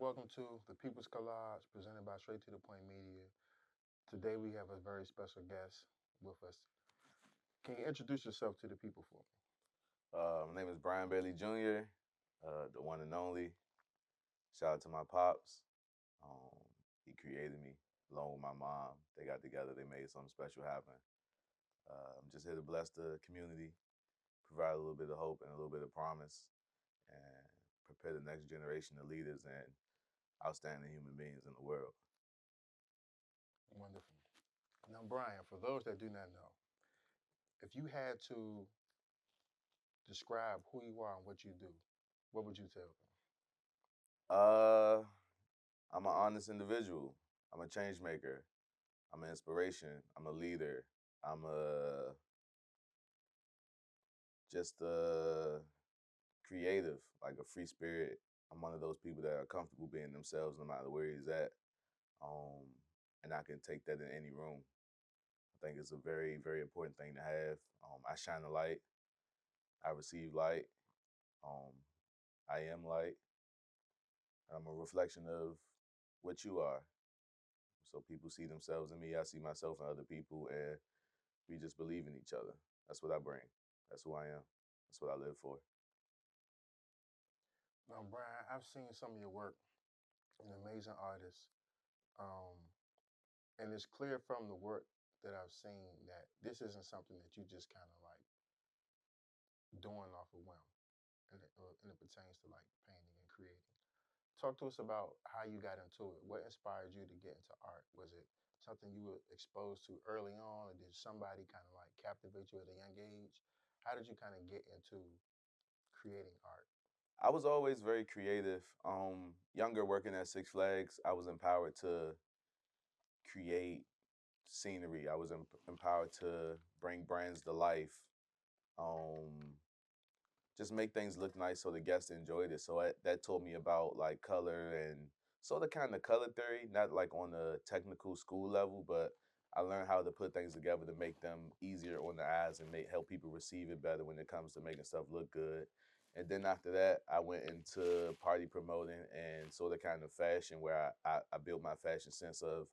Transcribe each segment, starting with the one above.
welcome to the People's Collage presented by Straight to the Point Media. Today we have a very special guest with us. Can you introduce yourself to the people for me? My name is Brian Bailey Jr., the one and only. Shout out to my pops. Um, he created me along with my mom. They got together, they made something special happen. I'm just here to bless the community, provide a little bit of hope and a little bit of promise, and prepare the next generation of leaders and outstanding human beings in the world. Wonderful. Now, Brian, for those that do not know, if you had to describe who you are and what you do, what would you tell them? Uh, I'm an honest individual. I'm a change maker. I'm an inspiration. I'm a leader. I'm a just a creative, like a free spirit. I'm one of those people that are comfortable being themselves no matter where he's at. Um, and I can take that in any room. I think it's a very, very important thing to have. I shine a light. I receive light. Um, I am light. I'm a reflection of what you are. So people see themselves in me. I see myself in other people, and we just believe in each other. That's what I bring. That's who I am. That's what I live for. Now, Brian, I've seen some of your work. You're an amazing artist. Um, and it's clear from the work that I've seen that this isn't something that you just kind of like doing off a whim. And it pertains to like painting and creating. Talk to us about how you got into it. What inspired you to get into art? Was it something you were exposed to early on, or did somebody kind of like captivate you at a young age? How did you kind of get into creating art? I was always very creative. Younger working at Six Flags, I was empowered to create scenery. I was empowered to bring brands to life. Um, just make things look nice so the guests enjoyed it. So that taught me about like color and sort of kind of color theory, not like on the technical school level, but I learned how to put things together to make them easier on the eyes and help people receive it better when it comes to making stuff look good. And then after that, I went into party promoting and sort of kind of fashion where I built my fashion sense of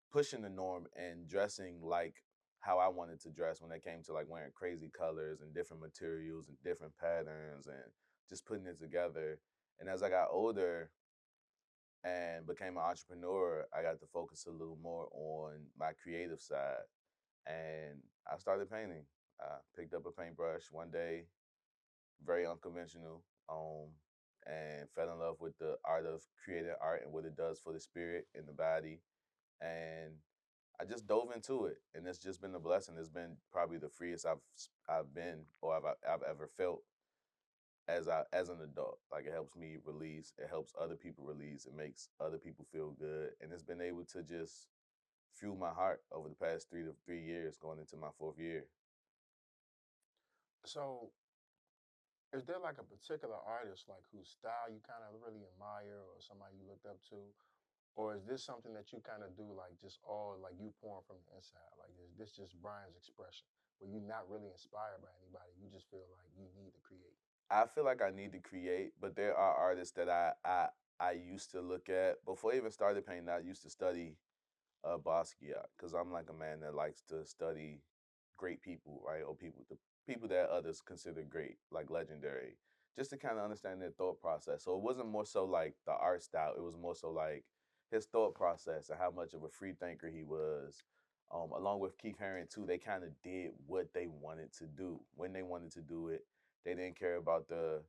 pushing the norm and dressing like how I wanted to dress when it came to like wearing crazy colors and different materials and different patterns and just putting it together. And as I got older and became an entrepreneur, I got to focus a little more on my creative side. And I started painting. I picked up a paintbrush one day, very unconventional, and fell in love with the art of creating art and what it does for the spirit and the body. And I just dove into it, and it's just been a blessing. It's been probably the freest I've been or I've ever felt as an adult. Like it helps me release, it helps other people release, it makes other people feel good, and it's been able to just fuel my heart over the past 3 years, going into my fourth year. So, is there like a particular artist like whose style you kind of really admire, or somebody you looked up to, or is this something that you kind of do like just all like you pouring from the inside? Like, is this just Brian's expression, where you're not really inspired by anybody? You just feel like you need to create. I feel like I need to create, but there are artists that I used to look at before I even started painting. I used to study Basquiat because I'm like a man that likes to study great people, right? Or the people that others consider great, like legendary, just to kind of understand their thought process. So it wasn't more so like the art style; it was more so like his thought process and how much of a free thinker he was. Along with Keith Haring too, they kind of did what they wanted to do when they wanted to do it. They didn't care about the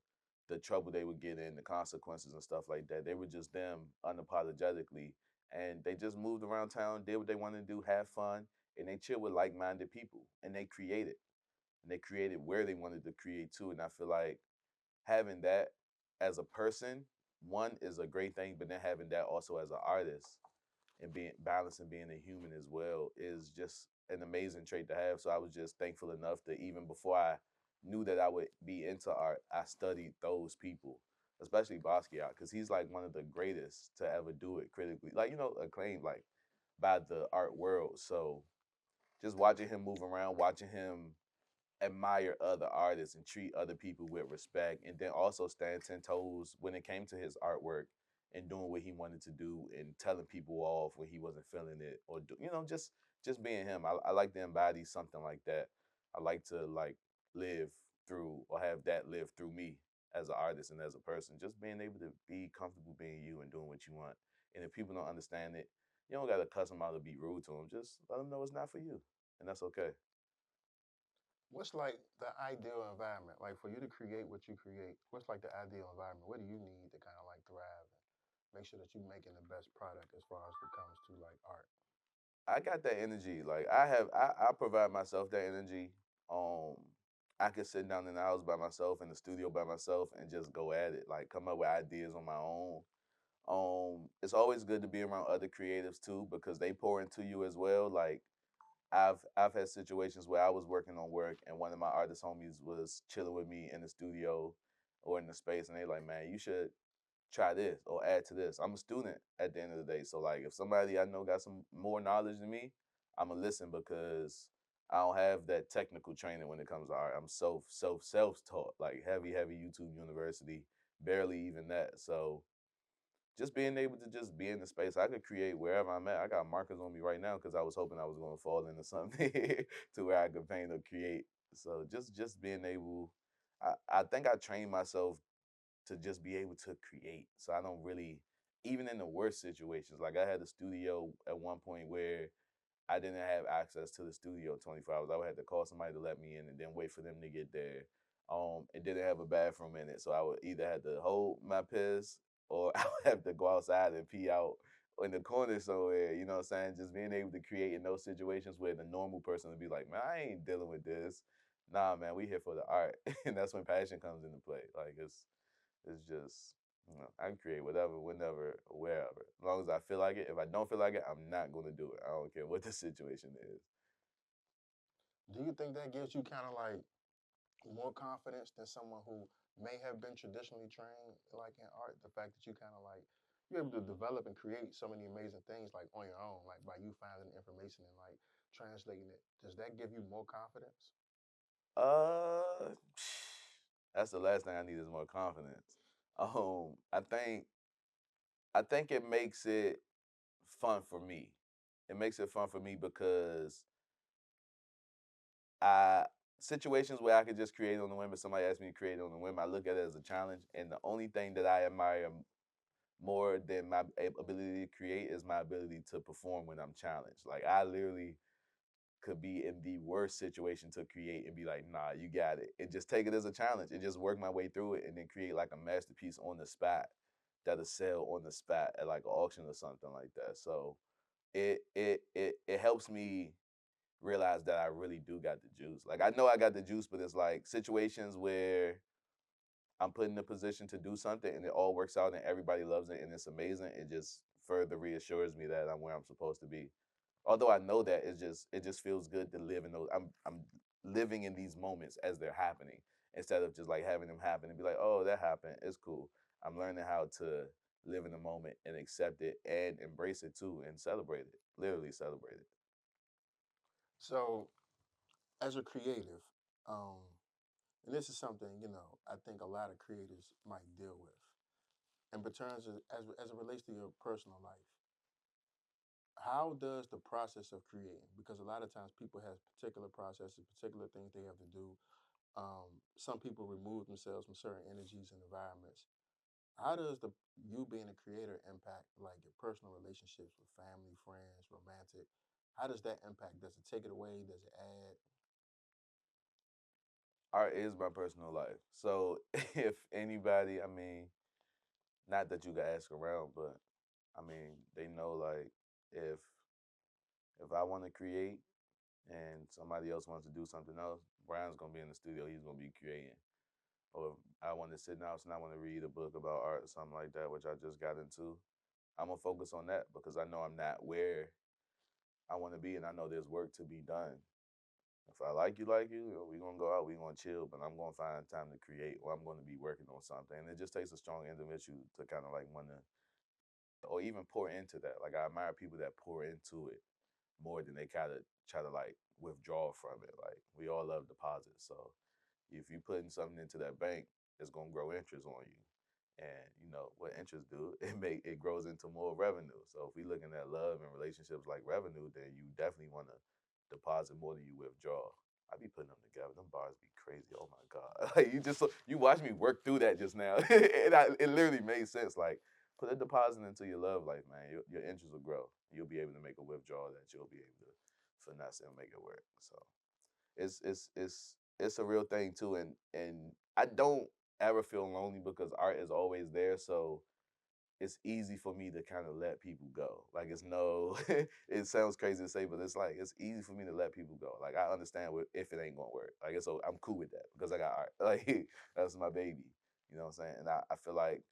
trouble they would get in, the consequences and stuff like that. They were just them unapologetically, and they just moved around town, did what they wanted to do, have fun, and they chill with like-minded people, and they created where they wanted to create too. And I feel like having that as a person, one is a great thing, but then having that also as an artist and being balanced and being a human as well is just an amazing trait to have. So I was just thankful enough that even before I knew that I would be into art, I studied those people, especially Basquiat, because he's like one of the greatest to ever do it critically, like acclaimed like by the art world. So just watching him move around, watching him admire other artists and treat other people with respect, and then also stand 10 toes when it came to his artwork and doing what he wanted to do and telling people off when he wasn't feeling it, or just being him. I like to embody something like that. I like to like live through, or have that live through me as an artist and as a person. Just being able to be comfortable being you and doing what you want. And if people don't understand it, you don't gotta cuss them out or be rude to them. Just let them know it's not for you, and that's okay. What's like the ideal environment? Like for you to create what you create, what's like the ideal environment? What do you need to kind of like thrive and make sure that you're making the best product as far as it comes to like art? I got that energy. Like I provide myself that energy. Um, I could sit down in the house by myself, in the studio by myself, and just go at it. Like come up with ideas on my own. It's always good to be around other creatives too, because they pour into you as well. Like I've had situations where I was working on work, and one of my artist homies was chilling with me in the studio or in the space, and they like, man, you should try this or add to this. I'm a student at the end of the day. So like if somebody I know got some more knowledge than me, I'ma listen, because I don't have that technical training when it comes to art. I'm self taught, like heavy YouTube university, barely even that. So just being able to just be in the space, I could create wherever I'm at. I got markers on me right now because I was hoping I was going to fall into something to where I could paint or create. So just being able, I think I trained myself to just be able to create. So I don't really, even in the worst situations, like I had a studio at one point where I didn't have access to the studio 24 hours. I would have to call somebody to let me in and then wait for them to get there. It didn't have a bathroom in it, so I would either have to hold my piss or I would have to go outside and pee out in the corner somewhere. You know what I'm saying? Just being able to create in those situations where the normal person would be like, "Man, I ain't dealing with this." Nah, man, we here for the art, and that's when passion comes into play. Like it's just, I can create whatever, whenever, wherever. As long as I feel like it. If I don't feel like it, I'm not going to do it. I don't care what the situation is. Do you think that gives you kind of like more confidence than someone who may have been traditionally trained like in art? The fact that you kind of like you're able to develop and create so many amazing things like on your own, like by you finding the information and like translating it. Does that give you more confidence? Uh, that's the last thing I need is more confidence. Um, I think I think it makes it fun for me. It makes it fun for me because I situations where I could just create on the whim, if somebody asks me to create on the whim, I look at it as a challenge. And the only thing that I admire more than my ability to create is my ability to perform when I'm challenged. Like I literally could be in the worst situation to create and be like, nah, you got it. And just take it as a challenge and just work my way through it and then create like a masterpiece on the spot that'll sell on the spot at like an auction or something like that. So it helps me realize that I really do got the juice. Like I know I got the juice, but it's like situations where I'm put in a position to do something and it all works out and everybody loves it and it's amazing. It just further reassures me that I'm where I'm supposed to be. Although I know that it just feels good to live in those. I'm living in these moments as they're happening instead of just like having them happen and be like, oh, that happened. It's cool. I'm learning how to live in the moment and accept it and embrace it too and celebrate it. Literally celebrate it. So, as a creative, um, and this is something I think a lot of creators might deal with. And in terms of as it relates to your personal life, how does the process of creating? Because a lot of times people have particular processes, particular things they have to do. Some people remove themselves from certain energies and environments. How does the you being a creator impact like your personal relationships with family, friends, romantic? How does that impact? Does it take it away? Does it add? Art is my personal life. So if anybody, I mean, not that you can ask around, but I mean, they know like if if I want to create and somebody else wants to do something else, Brian's gonna be in the studio. He's gonna be creating. Or if I want to sit down and I want to read a book about art or something like that, which I just got into, I'm gonna focus on that because I know I'm not where I want to be, and I know there's work to be done. If I like you, we gonna go out, we gonna chill, but I'm gonna find time to create, or I'm gonna be working on something. And it just takes a strong individual to kind of like wanna, or even pour into that. Like I admire people that pour into it more than they kind of try to like withdraw from it. Like we all love deposits, so if you putting something into that bank, it's gonna grow interest on you. And you know what interest do? It grows into more revenue. So if we looking at love and relationships like revenue, then you definitely want to deposit more than you withdraw. I be putting them together. Them bars be crazy. Oh my god! Like you watch me work through that just now, it literally made sense. Like put a deposit into your love life, man. Your interest will grow. You'll be able to make a withdrawal that you'll be able to finesse and make it work. So it's a real thing too, and I don't ever feel lonely because art is always there. So it's easy for me to kind of let people go. Like it's no, it sounds crazy to say, but it's like it's easy for me to let people go. Like I understand if it ain't gonna work. Like it's so I'm cool with that because I got art. Like that's my baby. You know what I'm saying? And I feel like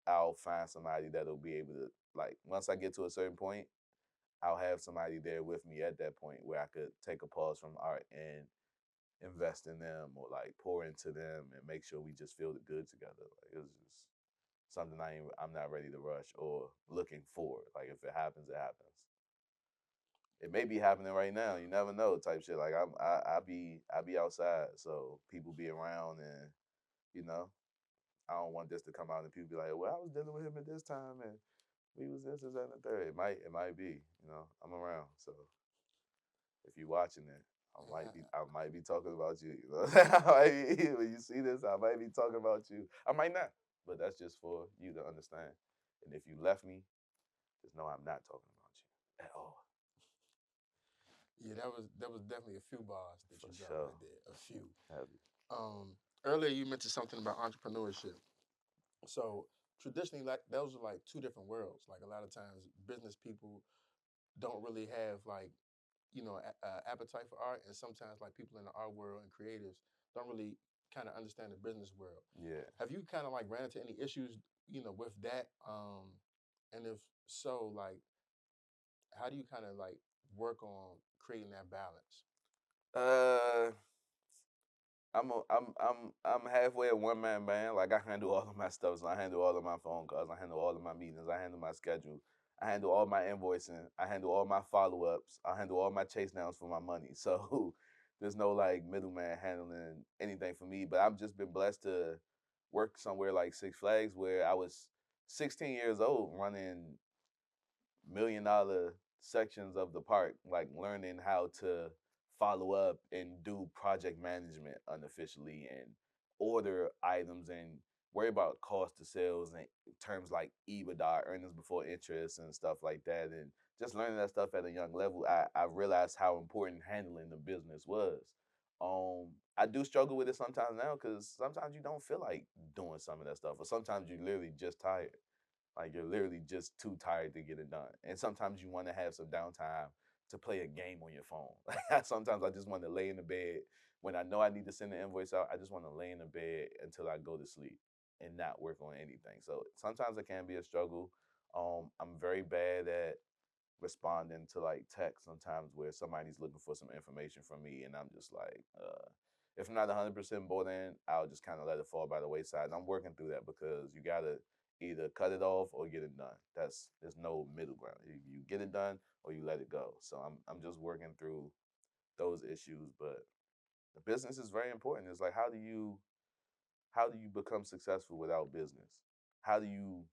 I'll find somebody that'll be able to like once I get to a certain point, I'll have somebody there with me at that point where I could take a pause from art and invest in them or like pour into them and make sure we just feel the good together. Like it's just something I'm not ready to rush or looking for. Like if it happens, it happens. It may be happening right now. You never know, type shit. Like I be outside, so people be around, and you know, I don't want this to come out and people be like, well, I was dealing with him at this time, and we was this, that, and the third. It might be. You know, I'm around, so if you're watching it, I might be talking about you. You know? When you see this, I might be talking about you. I might not, but that's just for you to understand. And if you left me, just know I'm not talking about you at all. Yeah, that was definitely a few bars that For you dropped sure. right there. A few. Heavy. Earlier you mentioned something about entrepreneurship. So traditionally, like those are like two different worlds. Like a lot of times, business people don't really have like appetite for art, and sometimes like people in the art world and creatives don't really kind of understand the business world. Yeah. Have you kind of like ran into any issues, with that? And if so, like, how do you kind of like work on creating that balance? Uh, I'm halfway a one man band. Like I handle all of my stuff. So I handle all of my phone calls. I handle all of my meetings. I handle my schedule. I handle all my invoicing. I handle all my follow ups. I handle all my chase downs for my money. So there's no like middleman handling anything for me. But I've just been blessed to work somewhere like Six Flags where I was 16 years old running $1 million sections of the park, like learning how to follow up and do project management unofficially and order items and worry about cost of sales and terms like EBITDA, earnings before interest and stuff like that. And just learning that stuff at a young level, I realized how important handling the business was. I do struggle with it sometimes now because sometimes you don't feel like doing some of that stuff, or sometimes you're literally just tired. Like you're literally just too tired to get it done. And sometimes you want to have some downtime to play a game on your phone. Like sometimes I just want to lay in the bed when I know I need to send the invoice out. I just want to lay in the bed until I go to sleep and not work on anything. So sometimes it can be a struggle. I'm very bad at responding to like text sometimes where somebody's looking for some information from me and I'm just like if I'm not 100% bought in, I'll just kind of let it fall by the wayside. And I'm working through that because you got to either cut it off or get it done. There's no middle ground. You get it done or you let it go. So I'm just working through those issues, but the business is very important. It's like how do you become successful without business? How do you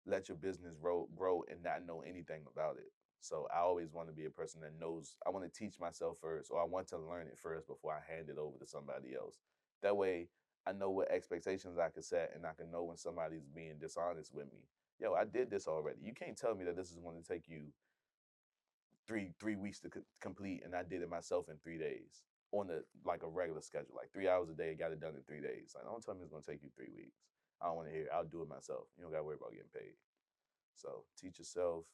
let your business grow and not know anything about it? So I always want to be a person that knows. I want to teach myself first, or I want to learn it first before I hand it over to somebody else. That way, I know what expectations I can set, and I can know when somebody's being dishonest with me. Yo, I did this already. You can't tell me that this is going to take you three weeks to complete, and I did it myself in 3 days on the like a regular schedule, like 3 hours a day. Got it done in 3 days. Like, don't tell me it's going to take you 3 weeks. I don't want to hear it. I'll do it myself. You don't got to worry about getting paid. So teach yourself,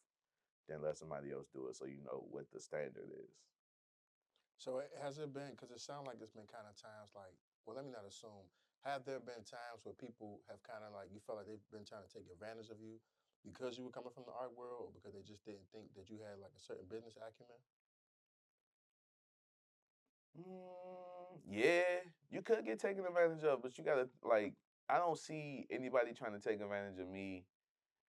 then let somebody else do it so you know what the standard is. So has it been? Because it sounds like it's been kind of times like, well, let me not assume. Have there been times where people have kind of like you felt like they've been trying to take advantage of you because you were coming from the art world, or because they just didn't think that you had like a certain business acumen? Yeah, you could get taken advantage of, but you gotta like. I don't see anybody trying to take advantage of me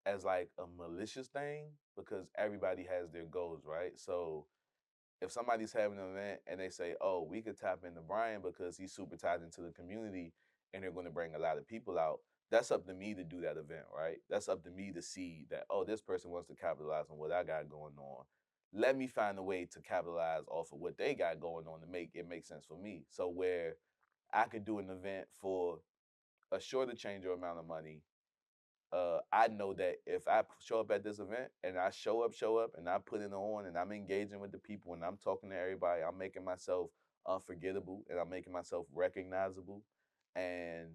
as like a malicious thing because everybody has their goals, right? So if somebody's having an event and they say, "Oh, we could tap into Brian because he's super tied into the community and they're going to bring a lot of people out," that's up to me to do that event, right? That's up to me to see that, oh, this person wants to capitalize on what I got going on. Let me find a way to capitalize off of what they got going on to make it make sense for me. So where I could do an event for a shorter change or amount of money, I know that if I show up at this event and I show up, and I put it on and I'm engaging with the people and I'm talking to everybody, I'm making myself unforgettable and I'm making myself recognizable, and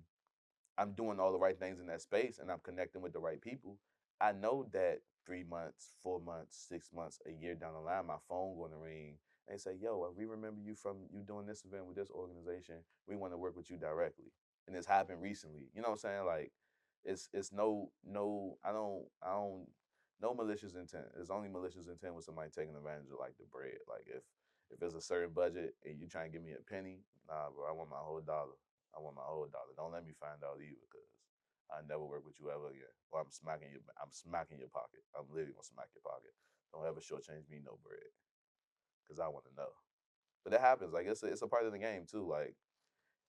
I'm doing all the right things in that space and I'm connecting with the right people. I know that 3 months, 4 months, 6 months, a year down the line, my phone going to ring and say, "Yo, we remember you from you doing this event with this organization. We want to work with you directly." And it's happened recently. You know what I'm saying? Like, it's no I don't no malicious intent. It's only malicious intent with somebody taking advantage of like the bread. Like if it's a certain budget and you trying to give me a penny, nah, bro, I want my whole dollar. I want my whole dollar. Don't let me find out either, because I never work with you ever again. Or I'm smacking your pocket. I'm literally gonna smack your pocket. Don't ever shortchange me no bread, because I want to know. But that happens. Like it's a part of the game too. Like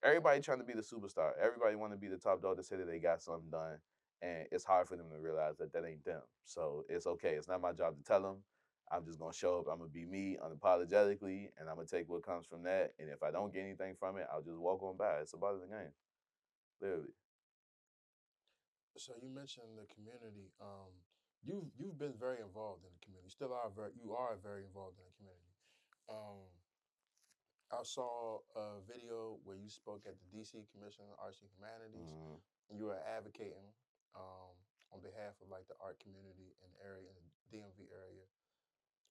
everybody trying to be the superstar. Everybody want to be the top dog to say that they got something done, and it's hard for them to realize that that ain't them. So it's okay. It's not my job to tell them. I'm just gonna show up. I'm gonna be me unapologetically, and I'm gonna take what comes from that. And if I don't get anything from it, I'll just walk on by. It's a part of the game, literally. So you mentioned the community. You've been very involved in the community. You are very involved in the community. Um, I saw a video where you spoke at the DC Commission on Arts and Humanities, Mm-hmm. and you were advocating on behalf of like the art community in the area, in the DMV area.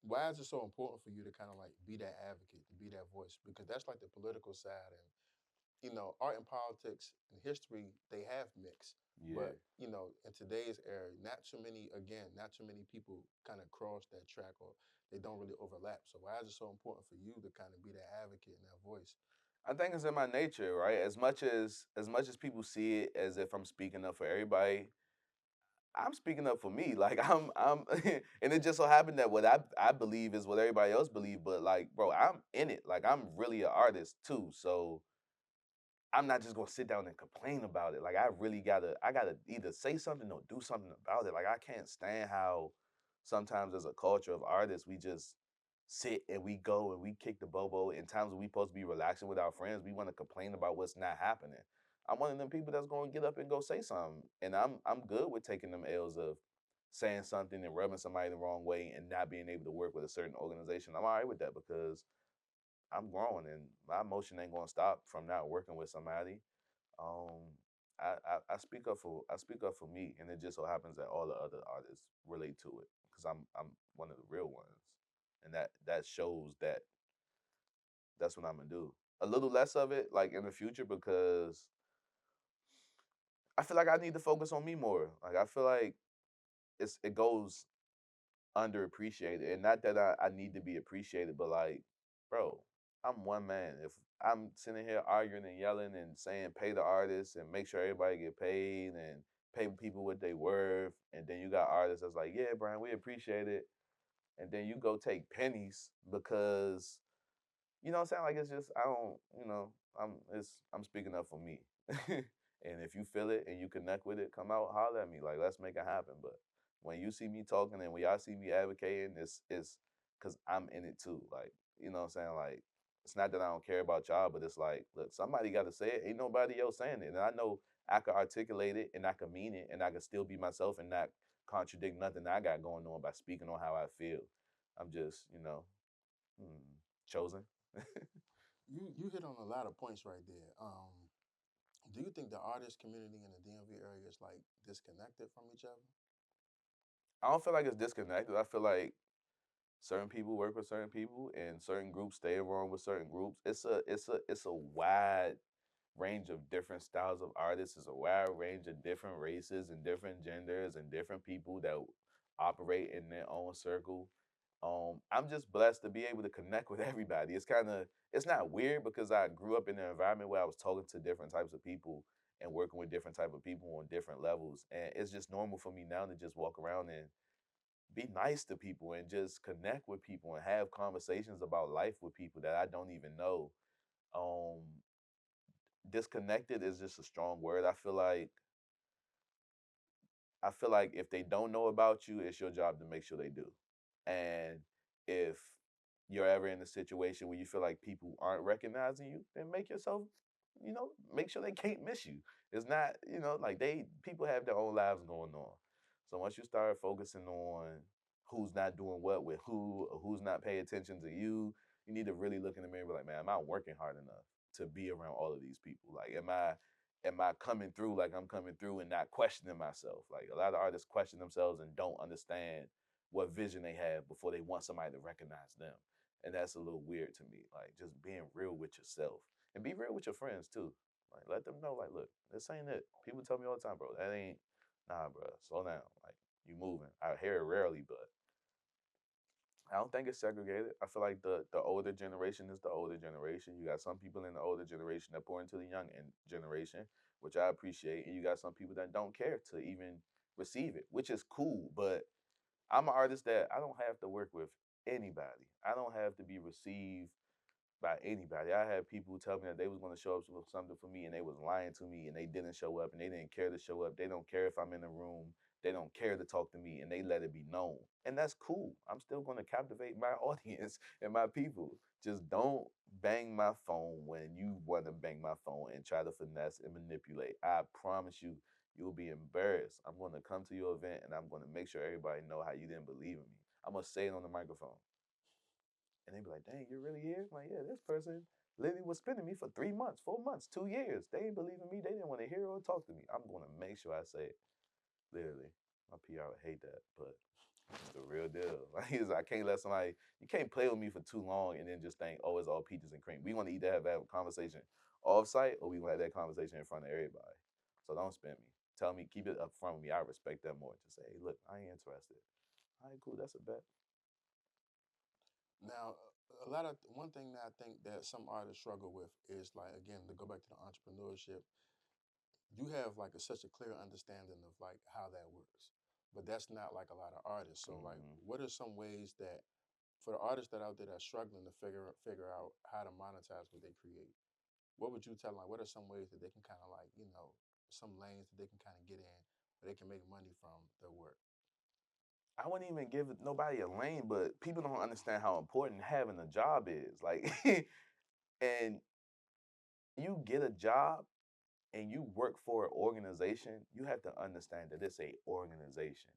Why is it so important for you to kind of like be that advocate, to be that voice? Because that's like the political side, and art and politics and history, they have mixed. Yeah. But, in today's era, not too many people kind of cross that track, or they don't really overlap. So why is it so important for you to kind of be that advocate and that voice? I think it's in my nature, right? As much as people see it as if I'm speaking up for everybody, I'm speaking up for me. Like I'm and it just so happened that what I believe is what everybody else believe, but like, bro, I'm in it. Like I'm really an artist too. So I'm not just gonna sit down and complain about it. Like I gotta either say something or do something about it. Like I can't stand how sometimes as a culture of artists we just sit and we go and we kick the bobo. In times when we supposed to be relaxing with our friends, we want to complain about what's not happening. I'm one of them people that's gonna get up and go say something. And I'm good with taking them L's of saying something and rubbing somebody the wrong way and not being able to work with a certain organization. I'm all right with that because I'm growing and my emotion ain't gonna stop from not working with somebody. Um, I speak up for me, and it just so happens that all the other artists relate to it because I'm one of the real ones, and that shows that that's what I'm gonna do. A little less of it, like in the future, because I feel like I need to focus on me more. Like I feel like it goes underappreciated. And not that I need to be appreciated, but like, bro, I'm one man. If I'm sitting here arguing and yelling and saying pay the artists and make sure everybody get paid and pay people what they worth, and then you got artists that's like, yeah, Brian, we appreciate it. And then you go take pennies because you know what I'm saying? Like it's just I don't, I'm speaking up for me. And if you feel it and you connect with it, come out, holler at me. Like let's make it happen. But when you see me talking and when y'all see me advocating, it's cause I'm in it too. Like, you know what I'm saying? Like it's not that I don't care about y'all, but it's like, look, somebody gotta say it. Ain't nobody else saying it. And I know I could articulate it and I could mean it and I could still be myself and not contradict nothing I got going on by speaking on how I feel. I'm just, chosen. You hit on a lot of points right there. Do you think the artist community in the DMV area is like disconnected from each other? I don't feel like it's disconnected. I feel like certain people work with certain people and certain groups stay around with certain groups. It's a wide range of different styles of artists. It's a wide range of different races and different genders and different people that operate in their own circle. I'm just blessed to be able to connect with everybody. It's not weird because I grew up in an environment where I was talking to different types of people and working with different type of people on different levels. And it's just normal for me now to just walk around and be nice to people and just connect with people and have conversations about life with people that I don't even know. Um, Disconnected is just a strong word. I feel like I feel like if they don't know about you, it's your job to make sure they do. And if you're ever in a situation where you feel like people aren't recognizing you, then make yourself, make sure they can't miss you. It's not, like people have their own lives going on. So once you start focusing on who's not doing what with who, or who's not paying attention to you, you need to really look in the mirror and be like, man, am I working hard enough to be around all of these people? Like, am I coming through like I'm coming through and not questioning myself? Like a lot of artists question themselves and don't understand what vision they have before they want somebody to recognize them. And that's a little weird to me. Like just being real with yourself and be real with your friends too. Like let them know, like, look, this ain't it. People tell me all the time, bro, that ain't nah, bro. Slow down. Like you moving. I hear it rarely, but I don't think it's segregated. I feel like the older generation is the older generation. You got some people in the older generation that pour into the young generation, which I appreciate, and you got some people that don't care to even receive it, which is cool. But I'm an artist that I don't have to work with anybody. I don't have to be received by anybody. I had people tell me that they was going to show up with something for me and they was lying to me and they didn't show up and they didn't care to show up. They don't care if I'm in the room. They don't care to talk to me and they let it be known. And that's cool. I'm still going to captivate my audience and my people. Just don't bang my phone when you want to bang my phone and try to finesse and manipulate. I promise you, you'll be embarrassed. I'm going to come to your event and I'm going to make sure everybody know how you didn't believe in me. I'm going to say it on the microphone. And they be like, dang, you're really here? I'm like, yeah, this person literally was spending me for 3 months, 4 months, 2 years. They didn't believe in me. They didn't want to hear or talk to me. I'm going to make sure I say it. Literally. My PR would hate that, but it's the real deal. Like, I can't let somebody, you can't play with me for too long and then just think, oh, it's all peaches and cream. We want to either have that conversation off site or we want to have that conversation in front of everybody. So don't spin me. Tell me, keep it up front with me. I respect that more. Just say, hey, look, I ain't interested. All right, cool. That's a bet. Now, a lot of one thing that I think that some artists struggle with is like again to go back to the entrepreneurship. You have like such a clear understanding of like how that works, but that's not like a lot of artists. So like, Mm-hmm. what are some ways that for the artists that out there that are struggling to figure out how to monetize what they create? What would you tell them? Like, what are some ways that they can kind of like some lanes that they can kind of get in where they can make money from their work? I wouldn't even give nobody a lane, but people don't understand how important having a job is. Like, and you get a job and you work for an organization, you have to understand that it's a organization.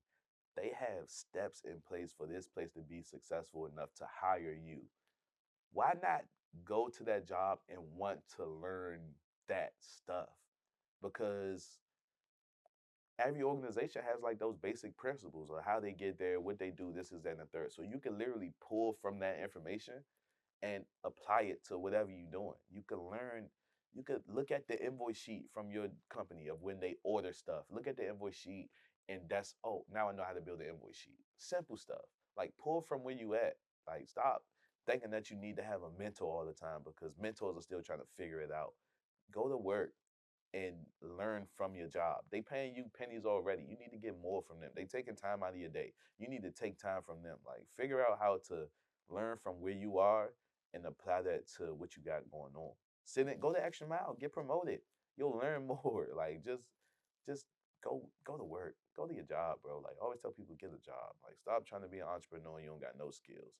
They have steps in place for this place to be successful enough to hire you. Why not go to that job and want to learn that stuff? Because every organization has like those basic principles of how they get there, what they do, this is that and the third. So you can literally pull from that information and apply it to whatever you're doing. You can learn, you could look at the invoice sheet from your company of when they order stuff. Look at the invoice sheet and that's, oh, now I know how to build an invoice sheet. Simple stuff. Like pull from where you at. Like stop thinking that you need to have a mentor all the time because mentors are still trying to figure it out. Go to work and learn from your job. They paying you pennies already. You need to get more from them. They taking time out of your day. You need to take time from them. Like figure out how to learn from where you are and apply that to what you got going on. Sit in, go the extra mile, get promoted. You'll learn more. Like just go to work. Go to your job, bro. Like always tell people get a job. Like stop trying to be an entrepreneur and you don't got no skills.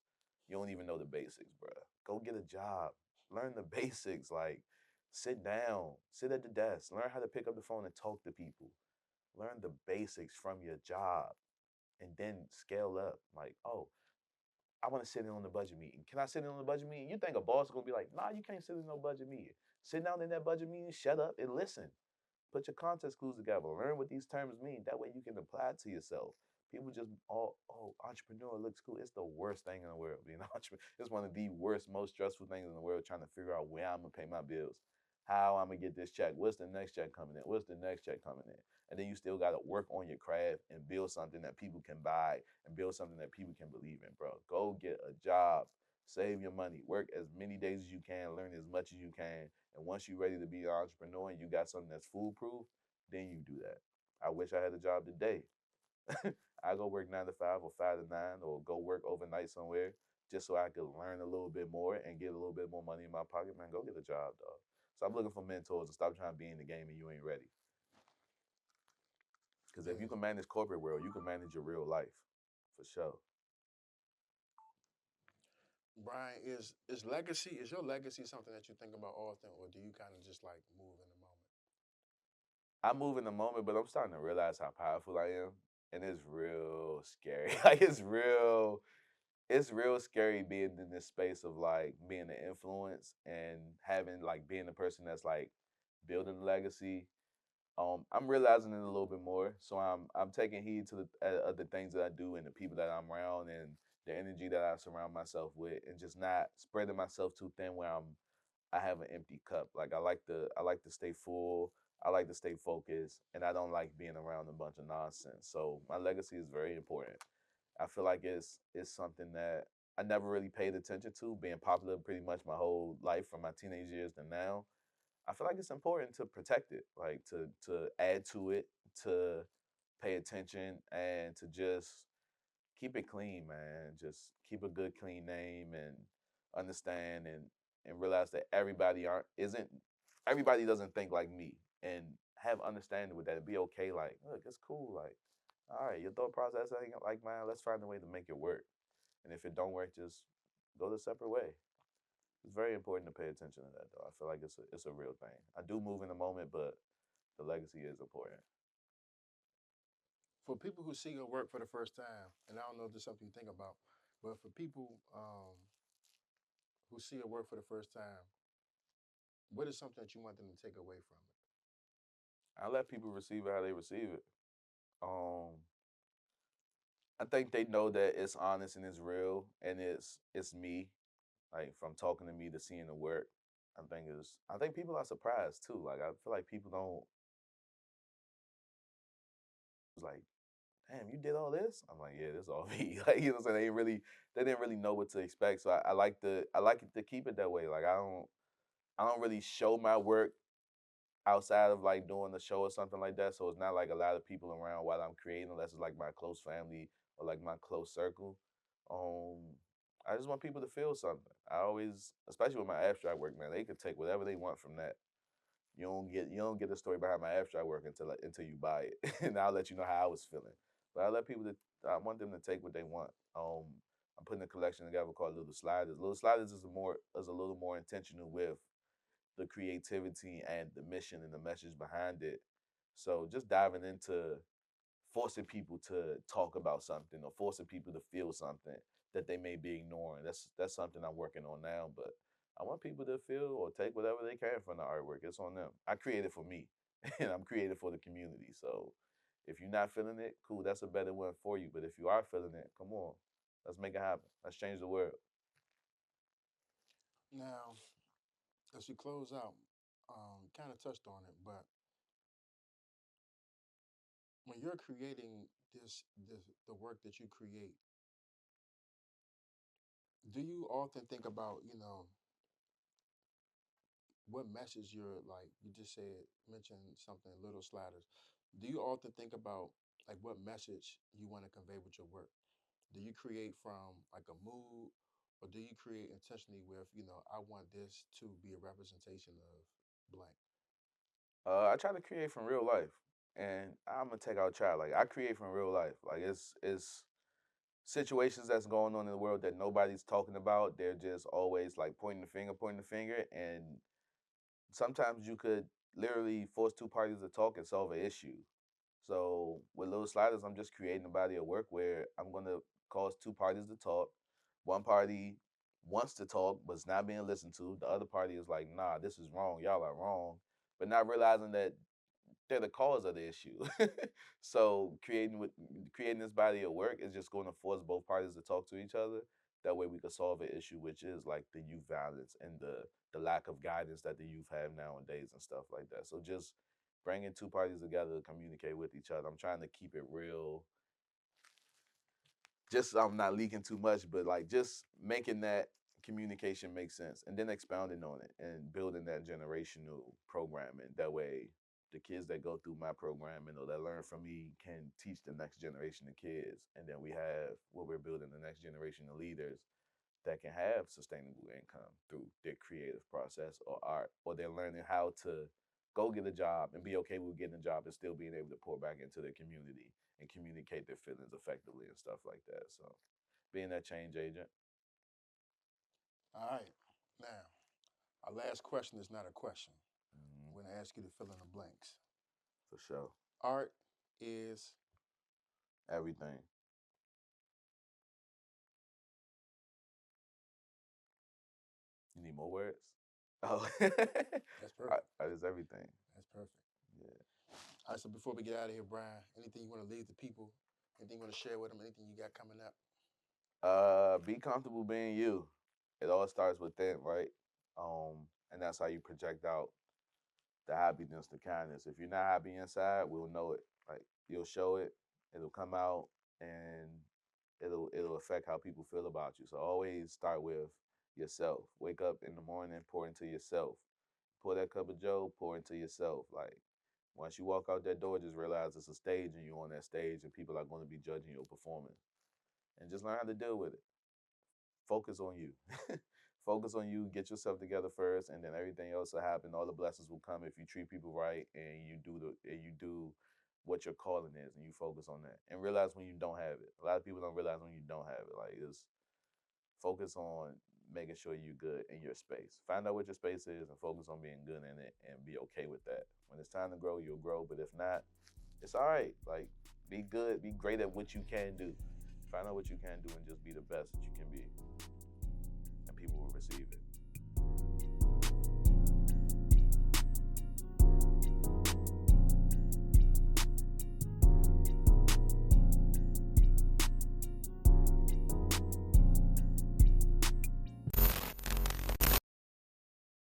You don't even know the basics, bro. Go get a job. Learn the basics. Like sit down, sit at the desk, learn how to pick up the phone and talk to people. Learn the basics from your job and then scale up. Like, oh, I want to sit in on the budget meeting. Can I sit in on the budget meeting? You think a boss is gonna be like, nah, you can't sit in no budget meeting. Sit down in that budget meeting, shut up and listen. Put your context clues together. Learn what these terms mean. That way you can apply it to yourself. People just, oh, entrepreneur looks cool. It's the worst thing in the world. Being an entrepreneur, it's one of the worst, most stressful things in the world. Trying to figure out where I'm gonna pay my bills, how I'm gonna get this check. What's the next check coming in? What's the next check coming in? And then you still got to work on your craft and build something that people can buy and build something that people can believe in, bro. Go get a job. Save your money. Work as many days as you can. Learn as much as you can. And once you're ready to be an entrepreneur and you got something that's foolproof, then you do that. I wish I had a job today. I go work 9 to 5 or 5 to 9 or go work overnight somewhere just so I could learn a little bit more and get a little bit more money in my pocket. Man, go get a job, dog. Stop looking for mentors and stop trying to be in the game and you ain't ready. Because if you Yeah. can manage corporate world, you can manage your real life, for sure. Brian, is legacy is your legacy something that you think about often, or do you kind of just like move in the moment? I move in the moment, but I'm starting to realize how powerful I am, and it's real scary. Like it's real scary being in this space of like being an influence and having like being the person that's like building a legacy. I'm realizing it a little bit more, so I'm taking heed to the things that I do and the people that I'm around and the energy that I surround myself with, and just not spreading myself too thin where I have an empty cup. Like I like to stay full. I like to stay focused, and I don't like being around a bunch of nonsense. So my legacy is very important. I feel like it's something that I never really paid attention to, being popular pretty much my whole life from my teenage years to now. I feel like it's important to protect it, like to add to it, to pay attention, and to just keep it clean, man. Just keep a good, clean name and understand and realize that everybody doesn't think like me, and have understanding with that. And be okay. Like, look, it's cool. Like, all right, your thought process ain't like mine. Let's find a way to make it work. And if it don't work, just go the separate way. It's very important to pay attention to that, though. I feel like it's a real thing. I do move in the moment, but the legacy is important. For people who see your work for the first time, and I don't know if this is something you think about, but for people who see your work for the first time, what is something that you want them to take away from it? I let people receive it how they receive it. Um, I think they know that it's honest and it's real and it's me. Like from talking to me to seeing the work. I think people are surprised too. Like I feel like people don't it's like, damn, you did all this? I'm like, yeah, this all me. Like, you know what I'm saying? They didn't really know what to expect. So I like it to keep it that way. Like I don't really show my work outside of like doing the show or something like that. So it's not like a lot of people around while I'm creating, unless it's like my close family or like my close circle. Um, I just want people to feel something. I always, especially with my abstract work, man, they could take whatever they want from that. You don't get the story behind my abstract work until you buy it, and I'll let you know how I was feeling. But I want them to take what they want. I'm putting a collection together called Little Sliders. Little Sliders is a little more intentional with the creativity and the mission and the message behind it. So just diving into forcing people to talk about something or forcing people to feel something that they may be ignoring. That's something I'm working on now. But I want people to feel or take whatever they can from the artwork. It's on them. I created for me, and I'm creating for the community. So if you're not feeling it, cool. That's a better one for you. But if you are feeling it, come on, let's make it happen. Let's change the world. Now, as we close out, kind of touched on it, but when you're creating this the work that you create, do you often think about what message you're like? You just said mentioned something little sliders. Do you often think about like what message you want to convey with your work? Do you create from like a mood, or do you create intentionally with I want this to be a representation of blank? I try to create from real life, and I'm gonna take out child. Like I create from real life. Like it's situations that's going on in the world that nobody's talking about. They're just always like pointing the finger, and sometimes you could literally force two parties to talk and solve an issue. So with Little Sliders, I'm just creating a body of work where I'm gonna cause two parties to talk. One party wants to talk but it's not being listened to. The other party is like, nah, this is wrong. Y'all are wrong. But not realizing that they're the cause of the issue. So creating this body of work is just going to force both parties to talk to each other. That way we can solve an issue, which is like the youth violence and the lack of guidance that the youth have nowadays and stuff like that. So just bringing two parties together to communicate with each other. I'm trying to keep it real, just so I'm not leaking too much, but like just making that communication make sense and then expounding on it and building that generational programming. That way, the kids that go through my programming or that learn from me can teach the next generation of kids. And then we have what we're building the next generation of leaders that can have sustainable income through their creative process or art, or they're learning how to go get a job and be okay with getting a job and still being able to pour back into their community and communicate their feelings effectively and stuff like that. So being that change agent. All right. Now, our last question is not a question. Mm-hmm. I'm going to ask you to fill in the blanks. For sure. Art is Everything. You need more words? Oh, that's perfect. art is everything. That's perfect. Yeah. All right. So before we get out of here, Brian, anything you want to leave the people? Anything you want to share with them? Anything you got coming up? Be comfortable being you. It all starts within, right? And that's how you project out the happiness, the kindness. If you're not happy inside, we'll know it. Like you'll show it, it'll come out, and it'll affect how people feel about you. So always start with yourself. Wake up in the morning, pour into yourself. Pour that cup of Joe, pour into yourself. Like once you walk out that door, just realize it's a stage and you're on that stage and people are going to be judging your performance. And just learn how to deal with it. Focus on you. Focus on you, get yourself together first, and then everything else will happen. All the blessings will come if you treat people right and you do what your calling is and you focus on that. And realize when you don't have it. A lot of people don't realize when you don't have it. Like it's focus on making sure you're good in your space. Find out what your space is and focus on being good in it and be okay with that. When it's time to grow, you'll grow. But if not, it's all right. Like be good, be great at what you can do. Find out what you can do and just be the best that you can be. And people will receive it.